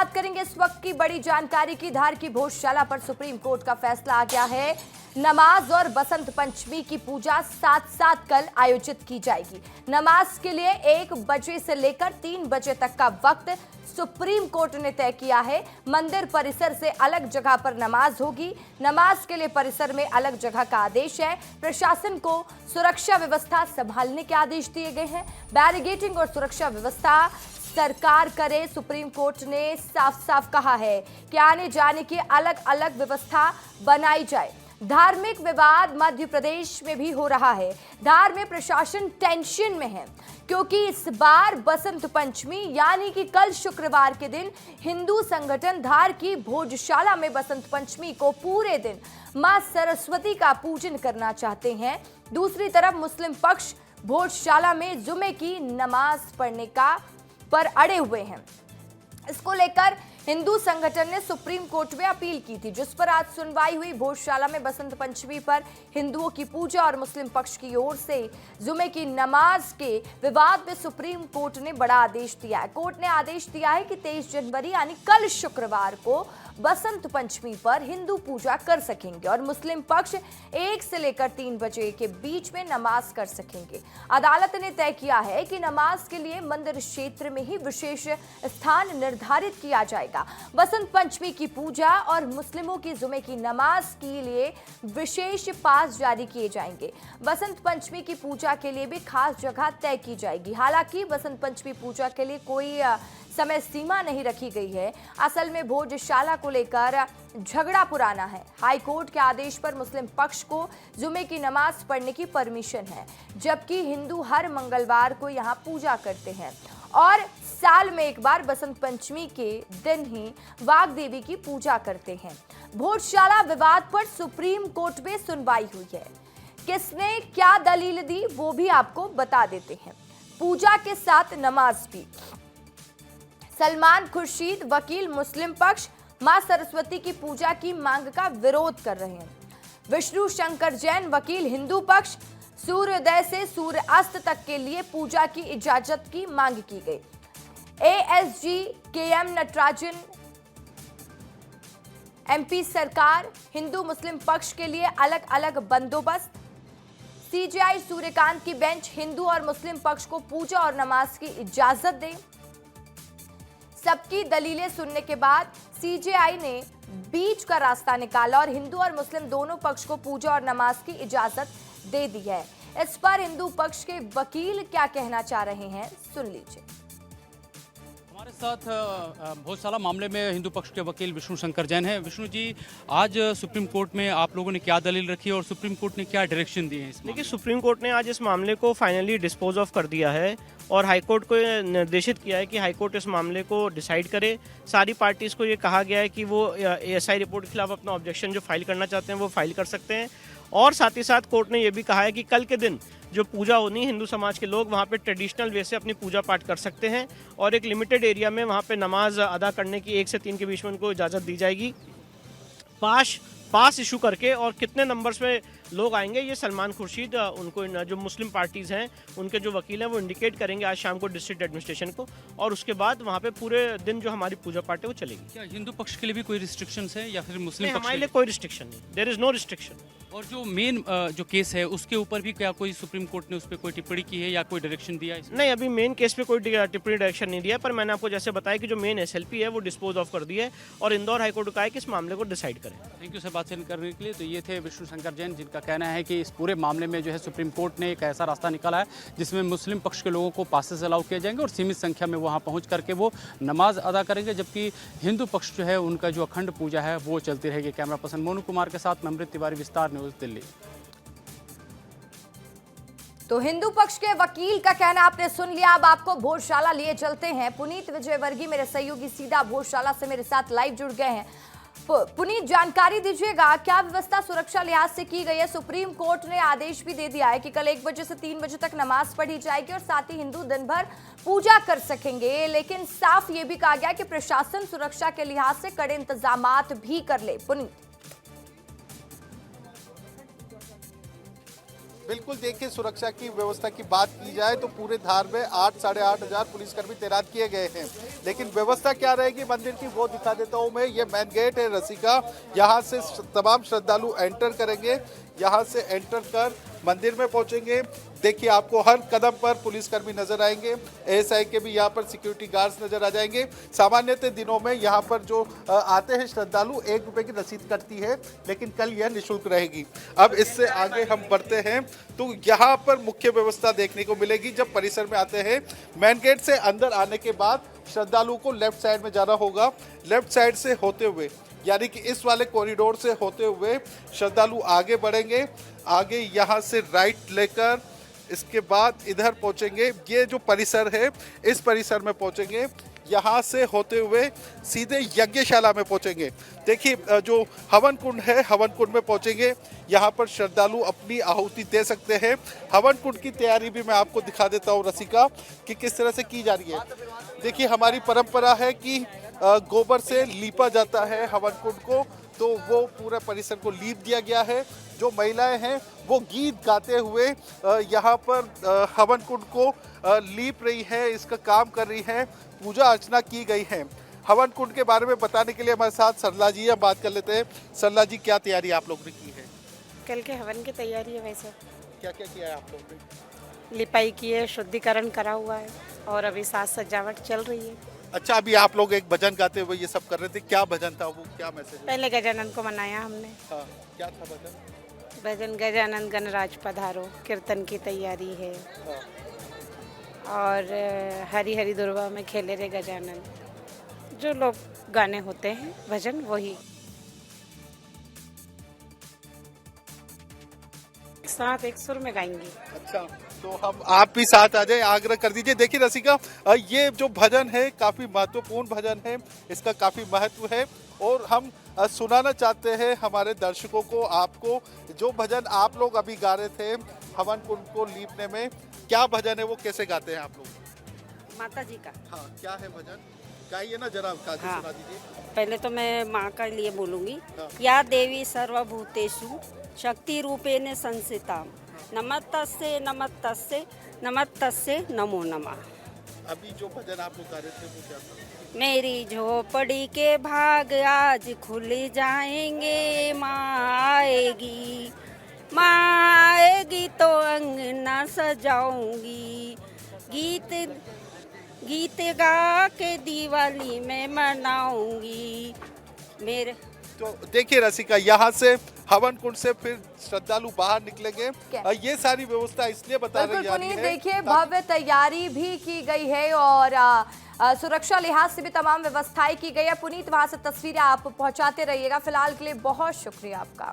बात करेंगे इस वक्त की बड़ी जानकारी की। धार की भोजशाला पर सुप्रीम कोर्ट का फैसला आ गया है। नमाज और बसंत पंचमी की पूजा साथ साथ कल आयोजित की जाएगी। नमाज के लिए 1 बजे से लेकर 3 बजे तक का वक्त सुप्रीम कोर्ट ने तय किया है। मंदिर परिसर से अलग जगह पर नमाज होगी। नमाज के लिए परिसर में अलग जगह का आदेश है। प्रशासन को सुरक्षा व्यवस्था संभालने के आदेश दिए गए हैं। बैरिकेडिंग और सुरक्षा व्यवस्था सरकार करे। सुप्रीम कोर्ट ने साफ साफ कहा है कि आने जाने की अलग अलग व्यवस्था बनाई जाए। धार्मिक विवाद मध्य प्रदेश में भी हो रहा है। धार में प्रशासन टेंशन में है क्योंकि इस बार बसंत पंचमी यानी कि कल शुक्रवार के दिन हिंदू संगठन धार की भोजशाला में बसंत पंचमी को पूरे दिन मां सरस्वती का पूजन करना चाहते हैं। दूसरी तरफ मुस्लिम पक्ष भोजशाला में जुमे की नमाज पढ़ने पर अड़े हुए हैं। इसको लेकर हिंदू संगठन ने सुप्रीम कोर्ट में अपील की थी, जिस पर आज सुनवाई हुई। भोजशाला में बसंत पंचमी पर हिंदुओं की पूजा और मुस्लिम पक्ष की ओर से जुमे की नमाज के विवाद में सुप्रीम कोर्ट ने बड़ा आदेश दिया है। कोर्ट ने आदेश दिया है कि 23 जनवरी यानी कल शुक्रवार को बसंत पंचमी पर हिंदू पूजा कर सकेंगे और मुस्लिम पक्ष 1 से लेकर 3 बजे के बीच में नमाज कर सकेंगे। अदालत ने तय किया है कि नमाज के लिए मंदिर क्षेत्र में ही विशेष स्थान निर्धारित किया जाएगा। बसंत पंचमी की पूजा और मुस्लिमों की जुमे की नमाज के लिए विशेष पास जारी किए जाएंगे। बसंत पंचमी की पूजा के लिए भी खास जगह तय की जाएगी। हालांकि बसंत पंचमी पूजा के लिए कोई समय सीमा नहीं रखी गई है। असल में भोजशाला को लेकर झगड़ा पुराना है। हाई कोर्ट के आदेश पर मुस्लिम पक्ष को जुमे की नमाज पढ़ने की परमिशन है, जबकि हिंदू हर मंगलवार को यहां पूजा करते हैं और साल में एक बार बसंत पंचमी के दिन ही वाग देवी की पूजा करते हैं। भोजशाला विवाद पर सुप्रीम कोर्ट में सुनवाई हुई है। किसने क्या दलील दी वो भी आपको बता देते हैं। पूजा के साथ नमाज भी। सलमान खुर्शीद वकील मुस्लिम पक्ष मां सरस्वती की पूजा की मांग का विरोध कर रहे हैं। विष्णु शंकर जैन वकील हिंदू पक्ष सूर्योदय से सूर्य अस्त तक के लिए पूजा की इजाजत की मांग की गई। एएसजी केएम नटराजन एमपी सरकार हिंदू मुस्लिम पक्ष के लिए अलग अलग बंदोबस्त। सीजेआई सूर्यकांत की बेंच हिंदू और मुस्लिम पक्ष को पूजा और नमाज की इजाजत दे। सबकी दलीलें सुनने के बाद सीजेआई ने बीच का रास्ता निकाला और हिंदू और मुस्लिम दोनों पक्ष को पूजा और नमाज की इजाजत दे दी है। इस पर हिंदू पक्ष के वकील क्या कहना चाह रहे हैं, सुन लीजिए। हमारे साथ भोजशाला मामले में हिंदू पक्ष के वकील विष्णु शंकर जैन हैं। विष्णु जी, आज सुप्रीम कोर्ट में आप लोगों ने क्या दलील रखी और सुप्रीम कोर्ट ने क्या डायरेक्शन दिए हैं? देखिए, सुप्रीम कोर्ट ने आज इस मामले को फाइनली डिस्पोज ऑफ कर दिया है और हाईकोर्ट को निर्देशित किया है कि हाईकोर्ट इस मामले को डिसाइड करे। सारी पार्टीज को ये कहा गया है कि वो एएसआई रिपोर्ट के खिलाफ अपना ऑब्जेक्शन जो फाइल करना चाहते हैं वो फाइल कर सकते हैं। और साथ ही साथ कोर्ट ने ये भी कहा है कि कल के दिन जो पूजा होनी, हिंदू समाज के लोग वहाँ पे ट्रेडिशनल वे से अपनी पूजा पाठ कर सकते हैं और एक लिमिटेड एरिया में वहाँ पे नमाज अदा करने की 1 से 3 के बीच में उनको इजाज़त दी जाएगी। पास इशू करके और कितने नंबर्स में लोग आएंगे ये सलमान खुर्शीद उनको जो मुस्लिम पार्टीज़ हैं उनके जो वकील हैं वो इंडिकेट करेंगे आज शाम को डिस्ट्रिक्ट एडमिनिस्ट्रेशन को और उसके बाद वहाँ पे पूरे दिन जो हमारी पूजा पाठ है वो चलेगी। क्या हिंदू पक्ष के लिए भी कोई रिस्ट्रिक्शंस है या फिर मुस्लिम पक्ष? हमारे लिए कोई रिस्ट्रिक्शन नहीं, देयर इज नो रिस्ट्रिक्शन। और जो मेन जो केस है उसके ऊपर भी क्या कोई सुप्रीम कोर्ट ने उस पर कोई टिप्पणी की है या कोई डायरेक्शन दिया है? नहीं, अभी मेन केस पे कोई टिप्पणी डायरेक्शन नहीं दिया, पर मैंने आपको जैसे बताया कि जो मेन एसएलपी है वो डिस्पोज ऑफ कर दी है और इंदौर हाईकोर्ट को कहा है कि इस मामले को डिसाइड करें। थैंक यू सर बातचीत करने के लिए। तो ये थे विष्णु शंकर जैन, जिनका कहना है कि इस पूरे मामले में जो है सुप्रीम कोर्ट ने एक ऐसा रास्ता निकाला है जिसमें मुस्लिम पक्ष के लोगों को पासेस अलाउ किए जाएंगे और सीमित संख्या में वहां पहुंच करके वो नमाज अदा करेंगे, जबकि हिंदू पक्ष जो है उनका जो अखंड पूजा है वो चलती रहेगी। कैमरा पर्सन मोनू कुमार के साथ मैं अमृत तिवारी, विस्तार न्यूज़, दिल्ली। तो हिंदू पक्ष के वकील का कहना आपने सुन लिया। अब आपको भोजशाला लिए चलते हैं। पुनीत विजयवर्गीय मेरे सहयोगी सीधा भोजशाला से मेरे साथ लाइव जुड़ गए हैं। पुनीत, जानकारी दीजिएगा, क्या व्यवस्था सुरक्षा लिहाज से की गई है? सुप्रीम कोर्ट ने आदेश भी दे दिया है कि कल 1 बजे से 3 बजे तक नमाज पढ़ी जाएगी और साथ ही हिंदू दिन भर पूजा कर सकेंगे, लेकिन साफ ये भी कहा गया कि प्रशासन सुरक्षा के लिहाज से कड़े इंतजामात भी कर ले। पुनीत। बिल्कुल, देखिए सुरक्षा की व्यवस्था की बात की जाए तो पूरे धार में 8 साढ़े 8 हजार पुलिसकर्मी तैनात किए गए हैं। लेकिन व्यवस्था क्या रहेगी मंदिर की वो दिखा देता हूँ मैं। ये मेन गेट है रसिका, यहाँ से तमाम श्रद्धालु एंटर करेंगे, यहाँ से एंटर कर मंदिर में पहुंचेंगे। देखिए आपको हर कदम पर पुलिसकर्मी नजर आएंगे, एएसआई के भी यहाँ पर सिक्योरिटी गार्ड्स नजर आ जाएंगे। सामान्यतः दिनों में यहाँ पर जो आते हैं श्रद्धालु 1 रुपए की रसीद कटती है, लेकिन कल यह निःशुल्क रहेगी। अब इससे आगे हम बढ़ते हैं तो यहाँ पर मुख्य व्यवस्था देखने को मिलेगी। जब परिसर में आते हैं मेन गेट से अंदर आने के बाद श्रद्धालु को लेफ्ट साइड में जाना होगा। लेफ्ट साइड से होते हुए यानी कि इस वाले कॉरिडोर से होते हुए श्रद्धालु आगे बढ़ेंगे। आगे यहाँ से राइट लेकर इसके बाद इधर पहुंचेंगे। ये जो परिसर है इस परिसर में पहुंचेंगे। यहाँ से होते हुए सीधे यज्ञशाला में पहुंचेंगे। देखिए जो हवन कुंड है, हवन कुंड में पहुंचेंगे। यहाँ पर श्रद्धालु अपनी आहुति दे सकते हैं। हवन कुंड की तैयारी भी मैं आपको दिखा देता हूँ रसिका कि किस तरह से की जा रही है। देखिए हमारी परंपरा है कि गोबर से लीपा जाता है हवन कुंड को, तो वो पूरा परिसर को लीप दिया गया है। जो महिलाएं हैं वो गीत गाते हुए यहाँ पर हवन कुंड को लीप रही है, इसका काम कर रही है, पूजा अर्चना की गई है। हवन कुंड के बारे में बताने के लिए हमारे साथ सरला जी है, बात कर लेते हैं। सरला जी, क्या तैयारी आप लोग ने की है? कल के हवन की तैयारी है। वैसे क्या क्या किया है आप लोग ने? लिपाई की है, शुद्धिकरण करा हुआ है और अभी साज सजावट चल रही है। अच्छा, अभी आप लोग एक भजन गाते हुए ये सब कर रहे थे, क्या भजन था वो, क्या मैसेज? पहले गजानन को मनाया हमने। हाँ, क्या था भजन? भजन गजानन गणराज पधारो, कीर्तन की तैयारी है। हाँ। और हरी हरी दुर्वा में खेले रे गजानन, जो लोग गाने होते हैं भजन वही साथ एक सुर में गाएंगे। अच्छा, तो हम आप भी साथ आ जाए, आग्रह कर दीजिए। देखिए रसिका, ये जो भजन है काफी महत्वपूर्ण भजन है, इसका काफी महत्व है और हम सुनाना चाहते हैं हमारे दर्शकों को, आपको। जो भजन आप लोग अभी गा रहे थे हवन कुंड को लीपने में, क्या भजन है वो, कैसे गाते हैं आप लोग? माता जी का। हाँ, क्या है भजन? गाइए ना जरा, काजी हाँ। सुना दीजिए। पहले तो मैं माँ का लिए बोलूंगी। हाँ। या देवी सर्वभूतेषु शक्ति रूपेण संस्थिता, नमस्तस्ये नमस्तस्ये नमस्तस्ये नमो नमः। अभी जो भजन आप लोग गा रहे थे वो क्या था? मेरी झोपड़ी के भाग आज खुल जाएंगे, माँ आएगी, माँ आएगी तो अंगना सजाऊंगी, गीत गा के दिवाली में मनाऊंगी मेरे। तो देखिए रसिका, यहाँ से हवन कुंड से फिर श्रद्धालु बाहर निकलेंगे। ये सारी व्यवस्था इसलिए बता रही जा रही है। देखिए भव्य तैयारी भी की गई है और सुरक्षा लिहाज से भी तमाम व्यवस्थाएं की गई है। पुनीत, वहां से तस्वीरें आप पहुंचाते रहिएगा। फिलहाल के लिए बहुत शुक्रिया आपका।